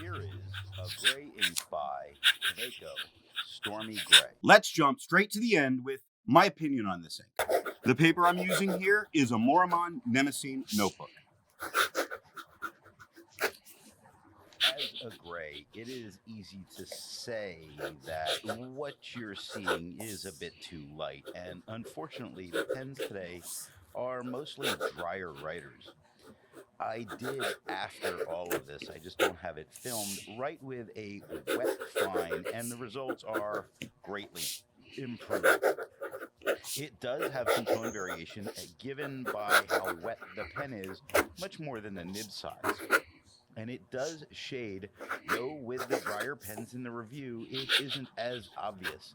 Here is a gray ink by Kaweco Smoket Grey. Let's jump straight to the end with my opinion on this ink. The paper I'm using here is a Maruman Mnemosyne Notebook. As a gray, it is easy to say that what you're seeing is a bit too light, and unfortunately, the pens today are mostly drier writers. I did, after all of this, I just don't have it filmed, write with a wet fine, and the results are greatly improved. It does have some tone variation, given by how wet the pen is, much more than the nib size. And it does shade, though with the drier pens in the review, it isn't as obvious.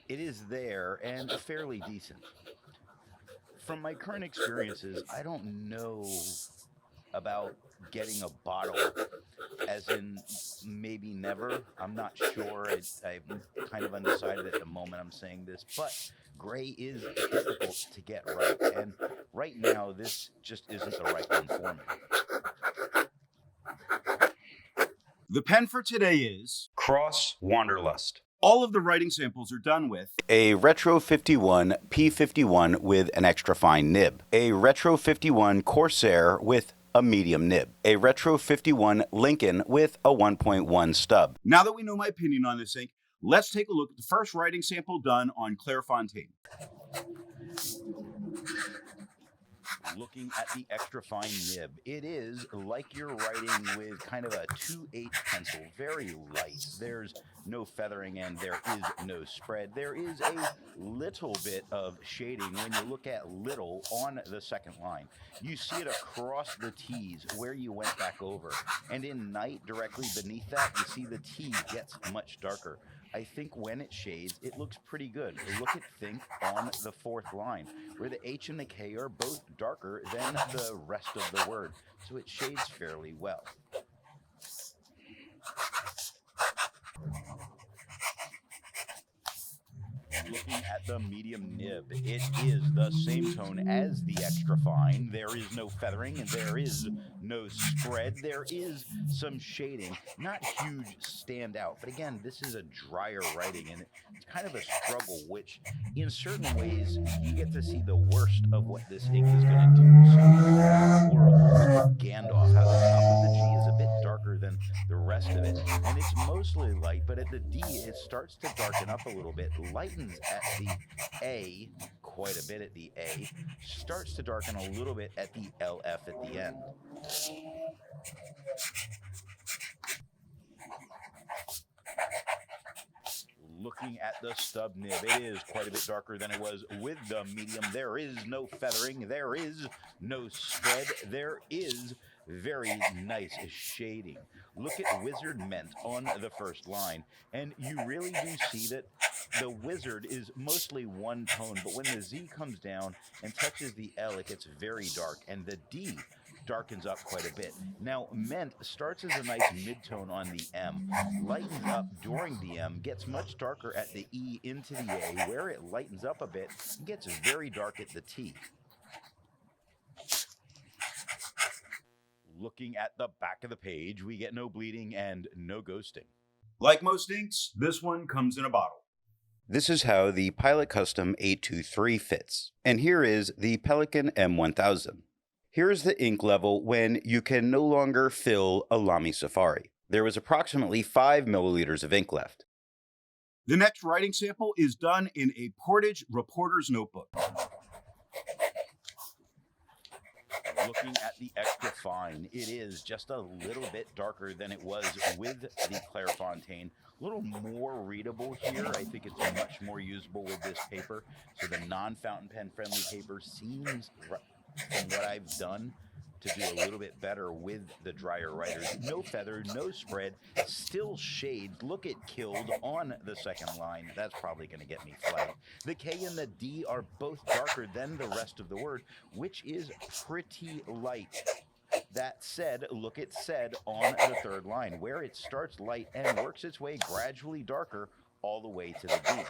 It is there and fairly decent. From my current experiences, I don't know about getting a bottle, as in maybe never. I'm not sure. I'm kind of undecided at the moment I'm saying this, but gray is difficult to get right, and right now this just isn't the right one for me. The pen for today is Cross Wanderlust. all of the writing samples are done with a Retro 51 P51 with an extra fine nib, a Retro 51 Corsair with a medium nib, a Retro 51 Lincoln with a 1.1 stub. Now that we know my opinion on this ink, let's take a look at the first writing sample done on Clairfontaine. Looking at the extra fine nib, it is like you're writing with kind of a 2/8 pencil, very light. There's no feathering and there is no spread. There is a little bit of shading when you look at little on the second line. You see it across the T's where you went back over, and in night directly beneath that you see the T gets much darker. I think when it shades, it looks pretty good. Look at think on the fourth line, where the H and the K are both darker than the rest of the word, so it shades fairly well. Looking at the medium nib, it is the same tone as the extra fine. There is no feathering and there is no spread. There is some shading, not huge standout, but again, this is a drier writing and it's kind of a struggle, which in certain ways you get to see the worst of what this ink is going to do. So, or Gandalf, how the top of the G is a bit darker than the rest of it, and it's mostly light, but at the D it starts to darken up a little bit, lightens at the A quite a bit at the A, starts to darken a little bit at the LF at the end. Looking at the stub nib, it is quite a bit darker than it was with the medium. There is no feathering, there is no spread, there is very nice shading. Look at Wizard meant on the first line, and you really do see that the wizard is mostly one tone, but when the Z comes down and touches the L, it gets very dark, and the D darkens up quite a bit. Now, meant starts as a nice mid-tone on the M, lightens up during the M, gets much darker at the E into the A, where it lightens up a bit, and gets very dark at the T. Looking at the back of the page, we get no bleeding and no ghosting. Like most inks, this one comes in a bottle. This is how the Pilot Custom 823 fits. And here is the Pelican M1000. Here's the ink level when you can no longer fill a Lamy Safari. There was approximately 5 milliliters of ink left. The next writing sample is done in a Portage reporter's notebook. Looking at the extra fine, it is just a little bit darker than it was with the Clairfontaine. A little more readable here. I think it's much more usable with this paper. So the non-fountain pen friendly paper seems, from what I've done, to do a little bit better with the drier writers. No feather, no spread, still shades. Look at killed on the second line. That's probably going to get me flagged. The K and the D are both darker than the rest of the word, which is pretty light. That said, look at said on the third line, where it starts light and works its way gradually darker all the way to the D.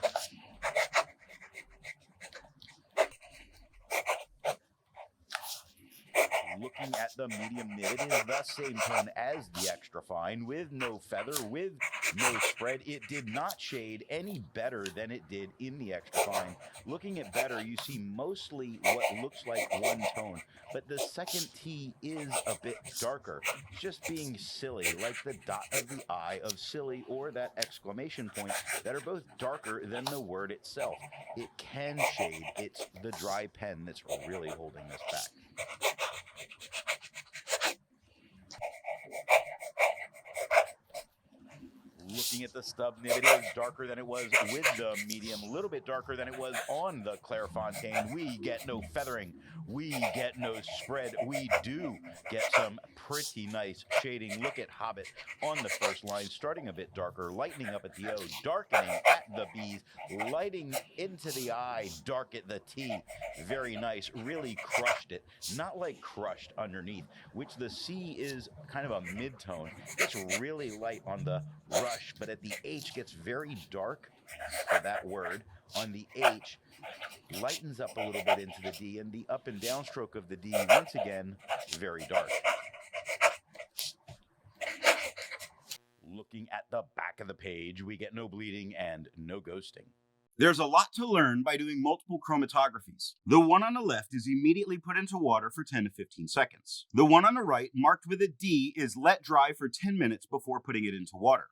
Looking at the medium nib, it is the same tone as the extra fine, with no feather, with no spread. It did not shade any better than it did in the extra fine. Looking at better, you see mostly what looks like one tone, but the second T is a bit darker. It's just being silly, like the dot of the I of silly or that exclamation point that are both darker than the word itself. It can shade. It's the dry pen that's really holding this back. Looking at the stub nib, it is darker than it was with the medium, a little bit darker than it was on the Clairfontaine. We get no feathering. We get no spread. We do get some pretty nice shading. Look at Hobbit on the first line, starting a bit darker, lightening up at the O, darkening at the B's, lighting into the I, dark at the T. Very nice. Really crushed it. Not like crushed underneath, which the C is kind of a mid-tone. It's really light on the rush, but at the H gets very dark for that word. On the H, lightens up a little bit into the D, and the up and down stroke of the D, once again, very dark. Looking at the back of the page, we get no bleeding and no ghosting. There's a lot to learn by doing multiple chromatographies. The one on the left is immediately put into water for 10 to 15 seconds. The one on the right, marked with a D, is let dry for 10 minutes before putting it into water.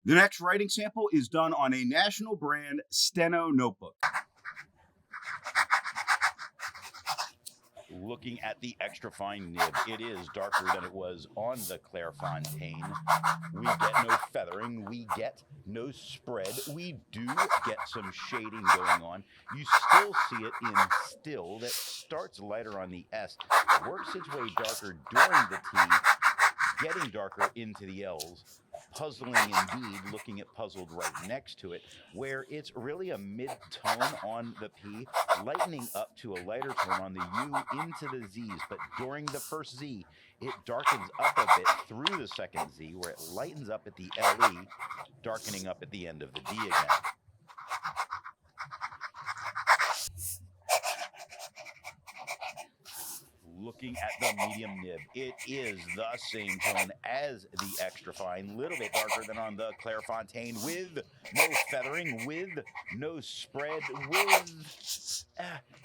The next writing sample is done on a national brand Steno notebook. Looking at the extra fine nib, it is darker than it was on the Clairfontaine. We get no feathering, we get no spread, we do get some shading going on. You still see it in still that starts lighter on the S, works its way darker during the T, getting darker into the L's. Puzzling indeed, looking at puzzled right next to it, where it's really a mid-tone on the P, lightening up to a lighter tone on the U into the Z's, but during the first Z, it darkens up a bit through the second Z, where it lightens up at the LE, darkening up at the end of the D again. Looking at the medium nib, it is the same tone as the extra fine, a little bit darker than on the Clairfontaine, with no feathering, with no spread, with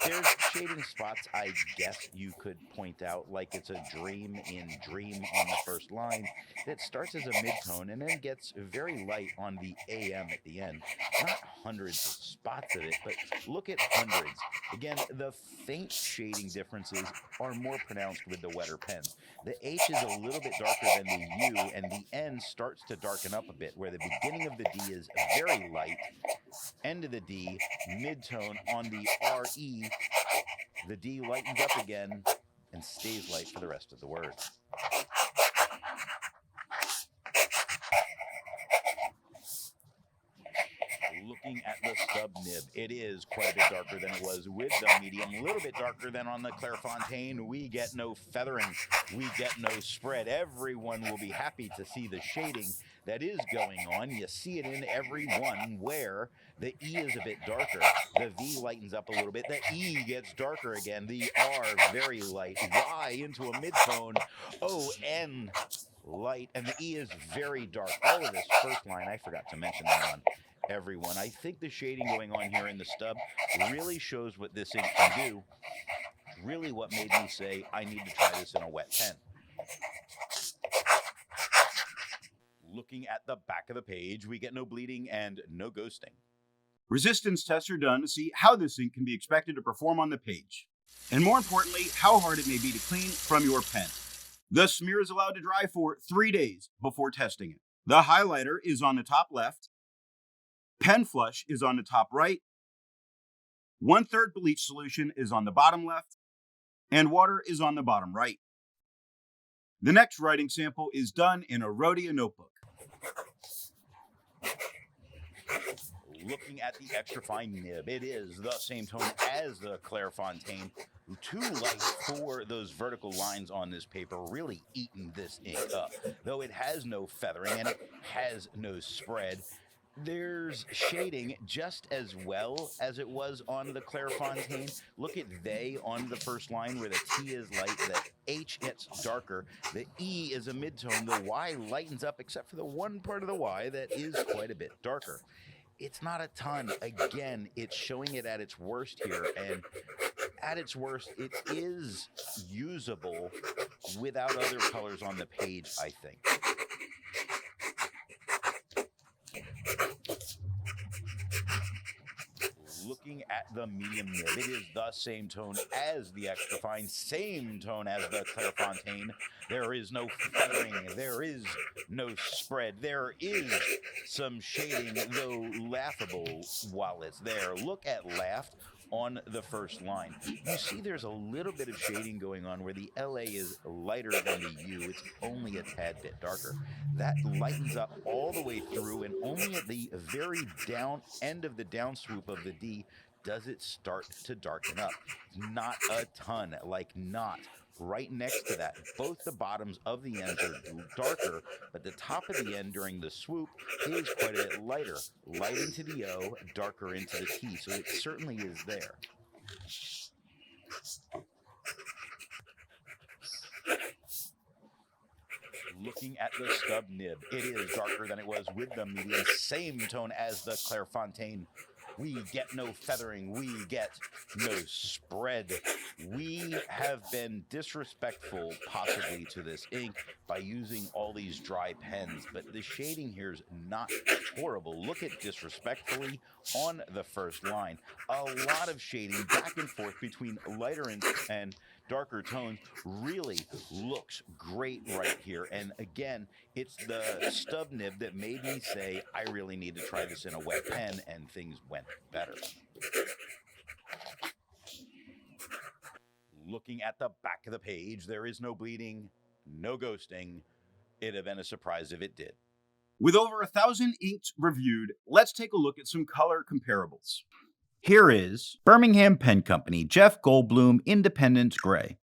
there's shading spots I guess you could point out, like it's a dream in dream on the first line that starts as a mid-tone and then gets very light on the AM at the end. Not hundreds of spots of it, but look at hundreds. Again, the faint shading differences are more pronounced with the wetter pens. The H is a little bit darker than the U, and the N starts to darken up a bit, where the beginning of the D is very light, end of the D, mid-tone. On the RE, the D lightens up again and stays light for the rest of the word. Looking at the stub nib, it is quite a bit darker than it was with the medium, a little bit darker than on the Clairfontaine. We get no feathering, we get no spread. Everyone will be happy to see the shading that is going on. You see it in every one where the E is a bit darker, the V lightens up a little bit, the E gets darker again, the R very light, Y into a mid-tone, O, N light, and the E is very dark. All of this first line, I forgot to mention that on everyone. I think the shading going on here in the stub really shows what this ink can do. Really what made me say, I need to try this in a wet pen. Looking at the back of the page, we get no bleeding and no ghosting. Resistance tests are done to see how this ink can be expected to perform on the page, and more importantly, how hard it may be to clean from your pen. The smear is allowed to dry for 3 days before testing it. The highlighter is on the top left, pen flush is on the top right, 1/3 bleach solution is on the bottom left, and water is on the bottom right. The next writing sample is done in a Rhodia notebook. Looking at the extra fine nib, it is the same tone as the Clairfontaine. Too light for those vertical lines on this paper, really eating this ink up. Though it has no feathering and it has no spread, There's shading just as well as it was on the Clairfontaine. Look at they on the first line where the T is light, the H gets darker, the E is a midtone, the Y lightens up except for the one part of the Y that is quite a bit darker. It's not a ton. Again, it's showing it at its worst here, and at its worst, it is usable without other colors on the page, I think. Looking at the medium nib, it is the same tone as the extra fine, same tone as the Clairfontaine. There is no feathering, there is no spread, there is some shading, though laughable while it's there. Look at laughed on the first line. You see there's a little bit of shading going on where the LA is lighter than the U. It's only a tad bit darker. That lightens up all the way through, and only at the very down end of the down swoop of the D does it start to darken up. Not a ton, like not. Right next to that, both the bottoms of the ends are darker, but the top of the end during the swoop is quite a bit lighter. Light into the O, darker into the T, so it certainly is there. Looking at the stub nib, it is darker than it was with the medium, same tone as the Clairfontaine. We get no feathering, we get no spread. We have been disrespectful possibly to this ink by using all these dry pens, but the shading here is not horrible. Look at disrespectfully on the first line. A lot of shading back and forth between lighter and darker tones really looks great right here. And again, it's the stub nib that made me say, I really need to try this in a wet pen, and things went better. Looking at the back of the page, there is no bleeding, no ghosting. It'd have been a surprise if it did. With over 1,000 inks reviewed, let's take a look at some color comparables. Here is Birmingham Pen Company Jeff Goldblum Independence Gray.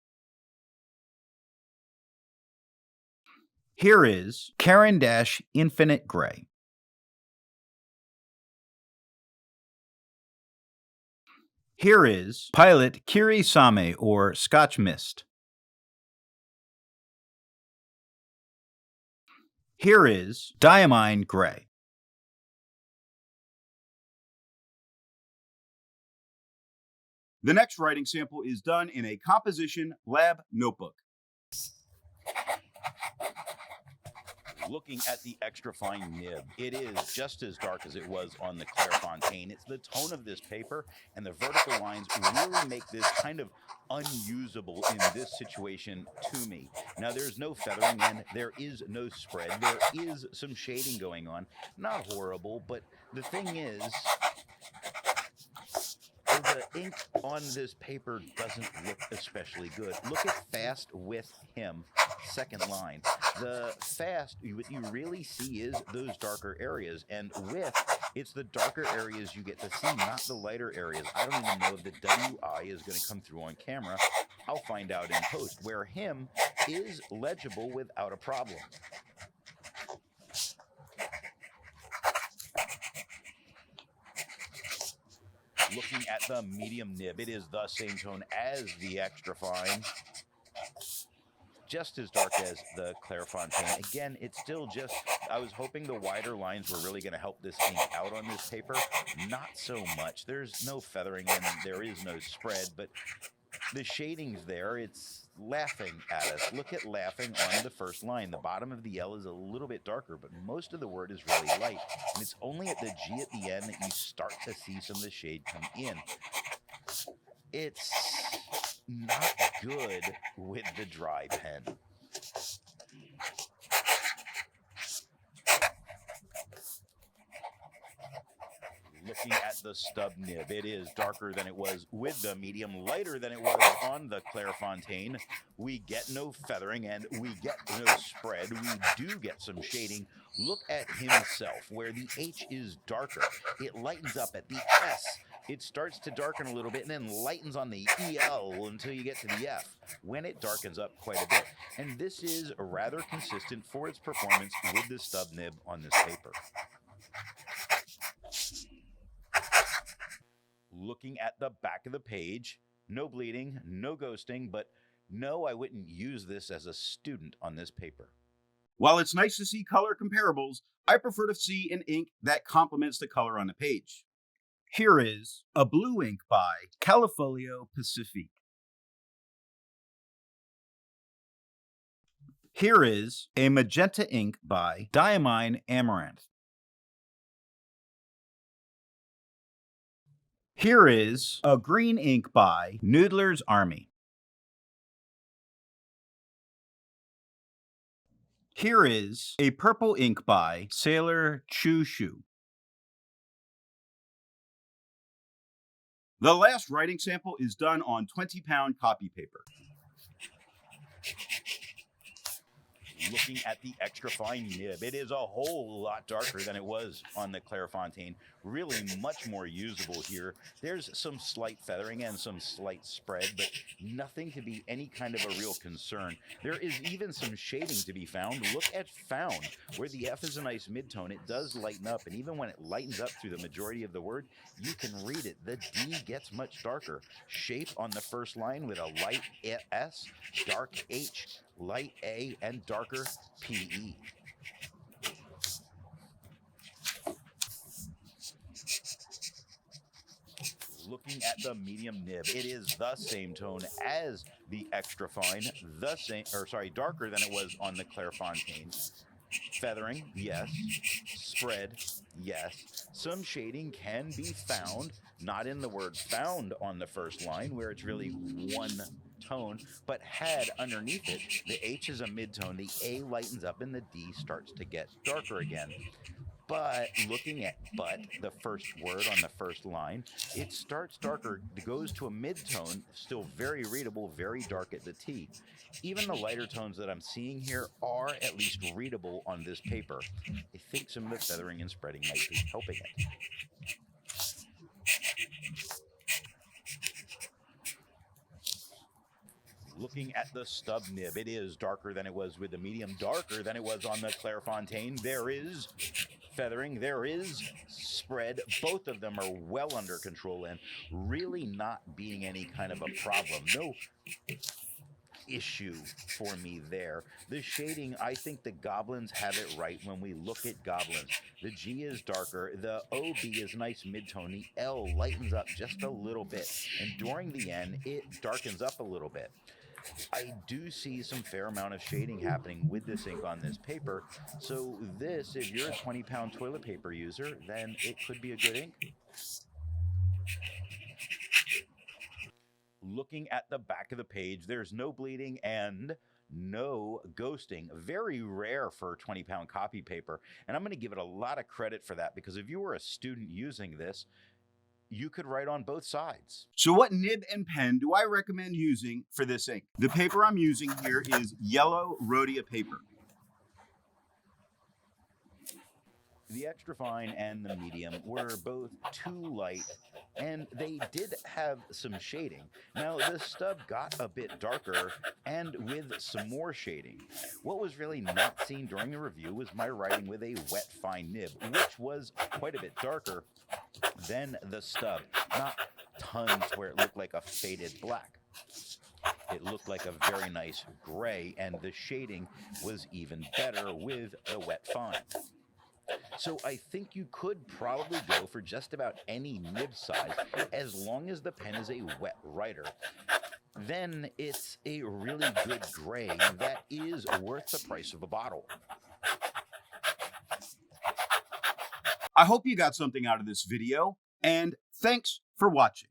Here is Caran d'Ache Infinite Gray. Here is Pilot Kiri Same or Scotch Mist. Here is Diamine Gray. The next writing sample is done in a composition lab notebook. Looking at the extra fine nib, it is just as dark as it was on the Clairfontaine. It's the tone of this paper, and the vertical lines really make this kind of unusable in this situation to me. Now, there's no feathering in, there is no spread, there is some shading going on. Not horrible, but the thing is, the ink on this paper doesn't look especially good. Look at fast with him, second line. The fast, what you really see is those darker areas, and with, it's the darker areas you get to see, not the lighter areas. I don't even know if the WI is going to come through on camera. I'll find out in post, where him is legible without a problem. Looking at the medium nib, it is the same tone as the extra fine. Just as dark as the Clairfontaine. Again, it's still just, I was hoping the wider lines were really going to help this ink out on this paper. Not so much. There's no feathering and there is no spread, but the shading's there. It's laughing at us. Look at laughing on the first line. The bottom of the L is a little bit darker, but most of the word is really light. And it's only at the G at the end that you start to see some of the shade come in. It's not good with the dry pen. Looking at the stub nib, it is darker than it was with the medium, lighter than it was on the Clairfontaine. We get no feathering and we get no spread. We do get some shading. Look at himself, where the H is darker. It lightens up at the S. It starts to darken a little bit and then lightens on the EL until you get to the F, when it darkens up quite a bit. And this is rather consistent for its performance with the stub nib on this paper. Looking at the back of the page, no bleeding, no ghosting, but no, I wouldn't use this as a student on this paper. While it's nice to see color comparables, I prefer to see an ink that complements the color on the page. Here is a blue ink by Califolio Pacifique. Here is a magenta ink by Diamine Amaranth. Here is a green ink by Noodler's Army. Here is a purple ink by Sailor Choo Choo. The last writing sample is done on 20-pound copy paper. Looking at the extra fine nib, it is a whole lot darker than it was on the Clairfontaine. Really much more usable here. There's some slight feathering and some slight spread, but nothing to be any kind of a real concern. There is even some shading to be found. Look at found, where the F is a nice midtone. It does lighten up, and even when it lightens up through the majority of the word, you can read it. The D gets much darker. Shape on the first line with a light S, dark H, light A, and darker PE. Looking at the medium nib, it is the same tone as the extra fine, darker than it was on the Clairfontaine. Feathering, yes. Spread, yes. Some shading can be found, not in the word found on the first line, where it's really one tone, but had underneath it, the H is a midtone, the A lightens up, and the D starts to get darker again. But looking at but, the first word on the first line, it starts darker, goes to a mid-tone, still very readable, very dark at the T. Even the lighter tones that I'm seeing here are at least readable on this paper. I think some of the feathering and spreading might be helping it. Looking at the stub nib, it is darker than it was with the medium, darker than it was on the Clairfontaine. There is feathering, there is spread. Both of them are well under control and really not being any kind of a problem. No issue for me there. The shading, I think the goblins have it right when we look at goblins. The G is darker, the OB is nice midtone, the L lightens up just a little bit, and during the N, it darkens up a little bit. I do see some fair amount of shading happening with this ink on this paper, so this, if you're a 20-pound toilet paper user, then it could be a good ink. Looking at the back of the page, there's no bleeding and no ghosting. Very rare for 20-pound copy paper, and I'm going to give it a lot of credit for that, because if you were a student using this, you could write on both sides. So what nib and pen do I recommend using for this ink? The paper I'm using here is yellow Rhodia paper. The extra fine and the medium were both too light, and they did have some shading. Now, the stub got a bit darker and with some more shading. What was really not seen during the review was my writing with a wet fine nib, which was quite a bit darker than the stub. Not tons where it looked like a faded black. It looked like a very nice gray, and the shading was even better with a wet fine. So I think you could probably go for just about any nib size as long as the pen is a wet writer. Then it's a really good gray that is worth the price of a bottle. I hope you got something out of this video, and thanks for watching.